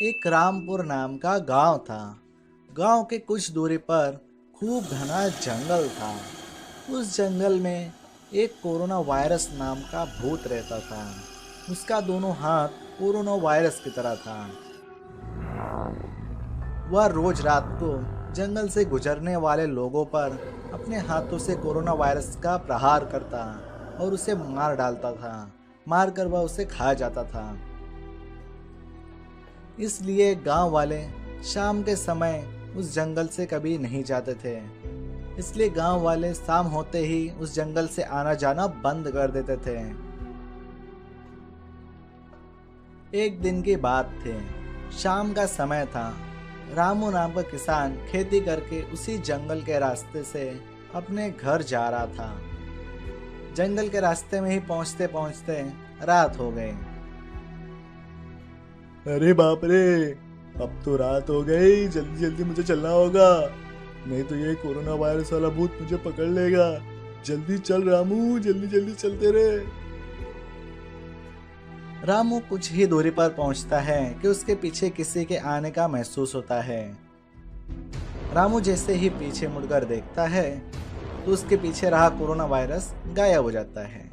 एक रामपुर नाम का गांव था। गांव के कुछ दूरी पर खूब घना जंगल था। उस जंगल में एक कोरोना वायरस नाम का भूत रहता था। उसका दोनों हाथ कोरोना वायरस की तरह था। वह रोज रात को जंगल से गुजरने वाले लोगों पर अपने हाथों से कोरोना वायरस का प्रहार करता और उसे मार डालता था। मारकर वह उसे खा जाता था। इसलिए गांव वाले शाम के समय उस जंगल से कभी नहीं जाते थे। इसलिए गांव वाले शाम होते ही उस जंगल से आना जाना बंद कर देते थे। एक दिन की बात थी। शाम का समय था। रामू नाम का किसान खेती करके उसी जंगल के रास्ते से अपने घर जा रहा था। जंगल के रास्ते में ही पहुंचते पहुंचते रात हो गई। अरे बाप रे, अब तो रात हो गई। जल्दी जल्दी मुझे चलना होगा, नहीं तो ये कोरोना वायरस वाला भूत मुझे पकड़ लेगा। जल्दी चल रामू, जल्दी जल्दी चलते रहे। रामू कुछ ही दूरी पर पहुंचता है कि उसके पीछे किसी के आने का महसूस होता है। रामू जैसे ही पीछे मुड़कर देखता है तो उसके पीछे रहा कोरोना वायरस गायब हो जाता है।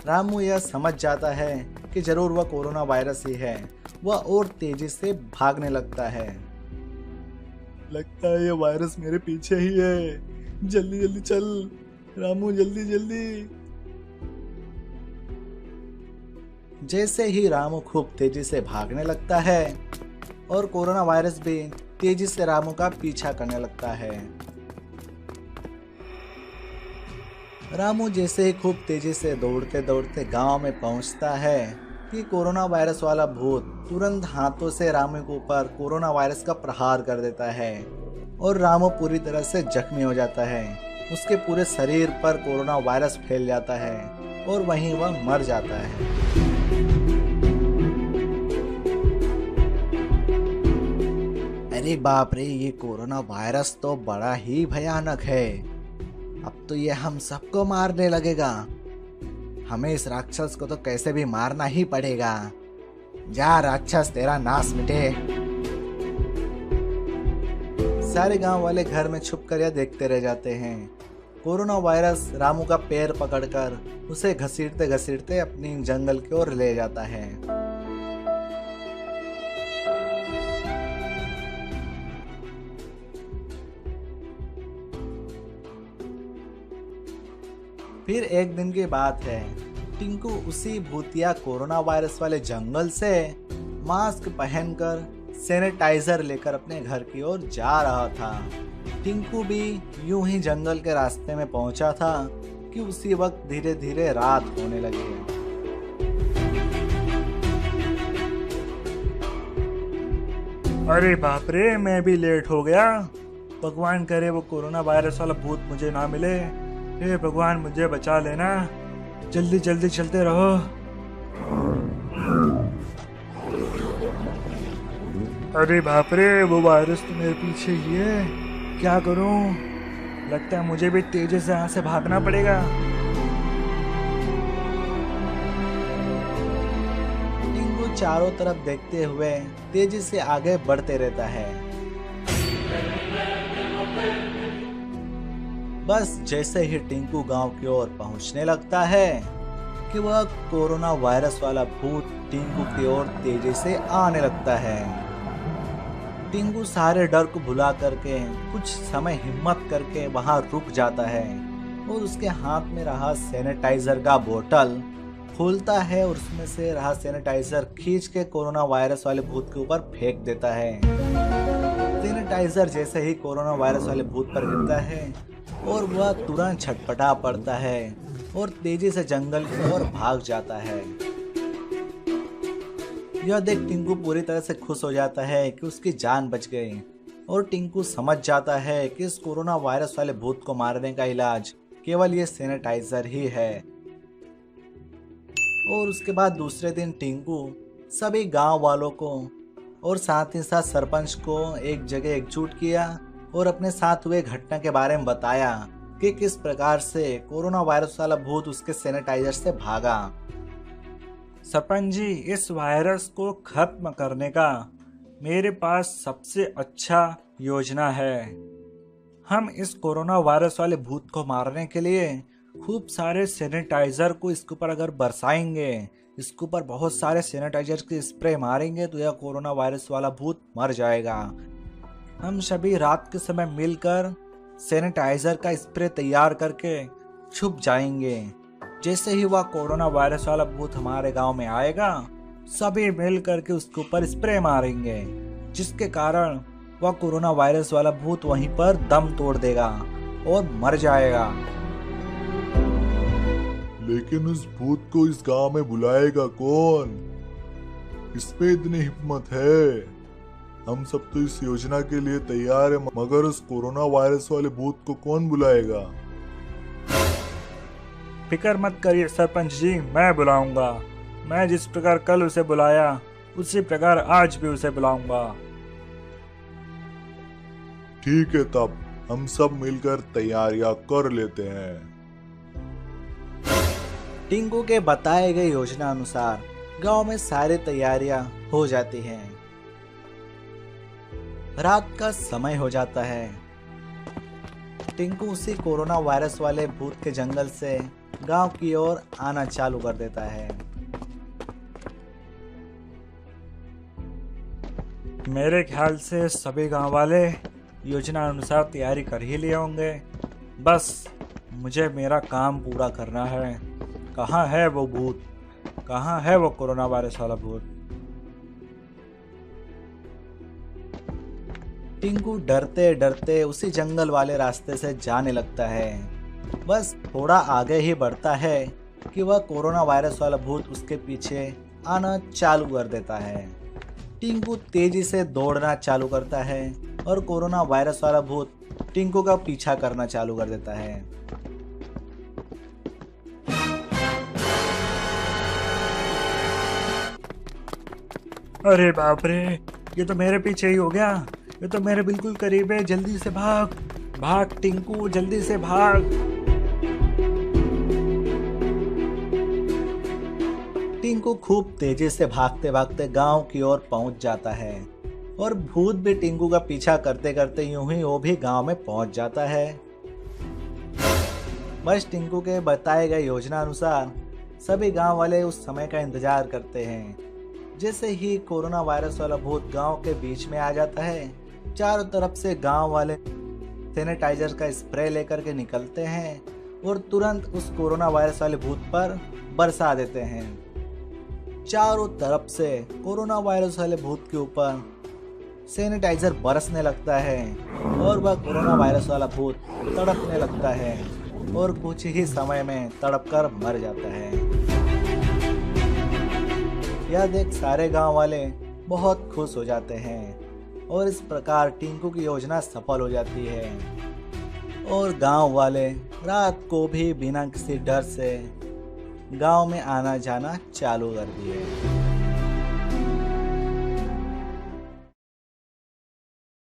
रामू यह समझ जाता है कि जरूर वह कोरोना वायरस ही है। वह और तेजी से भागने लगता है। लगता है ये वायरस मेरे पीछे ही है। जल्दी जल्दी चल रामू, जल्दी जल्दी। जैसे ही रामू खूब तेजी से भागने लगता है और कोरोना वायरस भी तेजी से रामू का पीछा करने लगता है। रामू जैसे ही खूब तेजी से दौड़ते दौड़ते गांव में पहुंचता है कि कोरोना वायरस वाला भूत तुरंत हाथों से रामू के ऊपर कोरोना वायरस का प्रहार कर देता है और रामू पूरी तरह से जख्मी हो जाता है। उसके पूरे शरीर पर कोरोना वायरस फैल जाता है और वहीं वह मर जाता है। अरे बाप रे, ये कोरोना वायरस तो बड़ा ही भयानक है। अब तो ये हम सबको मारने लगेगा। हमें इस राक्षस को तो कैसे भी मारना ही पड़ेगा। जा राक्षस, तेरा नाश मिटे। सारे गांव वाले घर में छुपकर यह देखते रह जाते हैं। कोरोना वायरस रामू का पैर पकड़कर उसे घसीटते घसीटते अपनी जंगल की ओर ले जाता है। फिर एक दिन की बात है। टिंकू उसी भूतिया कोरोना वायरस वाले जंगल से मास्क पहनकर सैनिटाइजर लेकर अपने घर की ओर जा रहा था। टिंकू भी यूं ही जंगल के रास्ते में पहुंचा था कि उसी वक्त धीरे धीरे रात होने लगी। अरे बाप रे, मैं भी लेट हो गया। भगवान करे वो कोरोना वायरस वाला भूत मुझे ना मिले। हे भगवान, मुझे बचा लेना। जल्दी जल्दी चलते रहो। अरे बाप रे, वो वायरस तो मेरे पीछे ही है। क्या करूं? लगता है मुझे भी तेजी से यहाँ से भागना पड़ेगा। टिंकू चारों तरफ देखते हुए तेजी से आगे बढ़ते रहता है। बस जैसे ही टिंकू गांव की ओर पहुंचने लगता है कि वह कोरोना वायरस वाला भूत टिंकू की ओर तेजी से आने लगता है। टिंकू सारे डर को भुला करके कुछ समय हिम्मत करके वहां रुक जाता है और उसके हाथ में रहा सैनिटाइजर का बोतल खोलता है और उसमें से रहा सैनिटाइजर खींच के कोरोना वायरस वाले भूत के ऊपर फेंक देता है। सैनिटाइजर जैसे ही कोरोना वायरस वाले भूत पर गिरता है और वह तुरंत छटपटा पड़ता है और तेजी से जंगल की ओर भाग जाता है। यह देख टिंकू पूरी तरह से खुश हो जाता है कि उसकी जान बच गई और टिंकू समझ जाता है कि इस कोरोना वायरस वाले भूत को मारने का इलाज केवल ये सैनिटाइजर ही है। और उसके बाद दूसरे दिन टिंकू सभी गांव वालों को और साथ ही साथ सरपंच को एक जगह एकजुट किया और अपने साथ हुए घटना के बारे में बताया कि किस प्रकार से कोरोना वायरस वाला भूत उसके सैनिटाइजर से भागा। सरपंच जी, इस वायरस को खत्म करने का मेरे पास सबसे अच्छा योजना है। हम इस कोरोना वायरस वाले भूत को मारने के लिए खूब सारे सैनिटाइजर को इसके ऊपर अगर बरसाएंगे, इसके ऊपर बहुत सारे सैनिटाइजर के स्प्रे मारेंगे तो यह कोरोना वायरस वाला भूत मर जाएगा। हम सभी रात के समय मिलकर सैनिटाइजर का स्प्रे तैयार करके छुप जाएंगे। जैसे ही वह कोरोना वायरस वाला भूत हमारे गांव में आएगा, सभी मिल करके उसके ऊपर स्प्रे मारेंगे, जिसके कारण वह कोरोना वायरस वाला भूत वहीं पर दम तोड़ देगा और मर जाएगा। लेकिन उस भूत को इस गांव में बुलाएगा कौन? इसमें इतनी हिम्मत है? हम सब तो इस योजना के लिए तैयार है, मगर उस कोरोना वायरस वाले भूत को कौन बुलाएगा? फिक्र मत करिए सरपंच जी, मैं बुलाऊंगा। मैं जिस प्रकार कल उसे बुलाया उसी प्रकार आज भी उसे बुलाऊंगा। ठीक है, तब हम सब मिलकर तैयारियां कर लेते हैं। टिंकू के बताए गए योजना अनुसार गांव में सारी तैयारियां हो जाती हैं। रात का समय हो जाता है। टिंकू उसी कोरोना वायरस वाले भूत के जंगल से गांव की ओर आना चालू कर देता है। मेरे ख्याल से सभी गांव वाले योजना अनुसार तैयारी कर ही लिए होंगे। बस मुझे मेरा काम पूरा करना है। कहाँ है वो भूत? कहाँ है वो कोरोना वायरस वाला भूत? टिंकू डरते डरते उसी जंगल वाले रास्ते से जाने लगता है। बस थोड़ा आगे ही बढ़ता है कि वह कोरोना वायरस वाला भूत उसके पीछे आना चालू कर देता है। टिंकू तेजी से दौड़ना चालू करता है और कोरोना वायरस वाला भूत टिंकू का पीछा करना चालू कर देता है। अरे बाप रे, ये तो मेरे पीछे ही हो गया। ये तो मेरे बिल्कुल करीब है। जल्दी से भाग भाग टिंकू, जल्दी से भाग। टिंकू खूब तेजी से भागते भागते गांव की ओर पहुंच जाता है और भूत भी टिंकू का पीछा करते करते यूं ही वो भी गांव में पहुंच जाता है। बस टिंकू के बताए गए योजना अनुसार सभी गांव वाले उस समय का इंतजार करते हैं। जैसे ही कोरोना वायरस वाला भूत गांव के बीच में आ जाता है, चारों तरफ से गांव वाले सैनिटाइजर का स्प्रे लेकर के निकलते हैं और तुरंत उस कोरोना वायरस वाले भूत पर बरसा देते हैं। चारों तरफ से कोरोना वायरस वाले भूत के ऊपर सैनिटाइजर बरसने लगता है और वह कोरोना वायरस वाला भूत तड़पने लगता है और कुछ ही समय में तड़पकर मर जाता है। यह देख सारे गांव वाले बहुत खुश हो जाते हैं और इस प्रकार टिंकू की योजना सफल हो जाती है और गांव वाले रात को भी बिना किसी डर से गांव में आना जाना चालू कर दिए।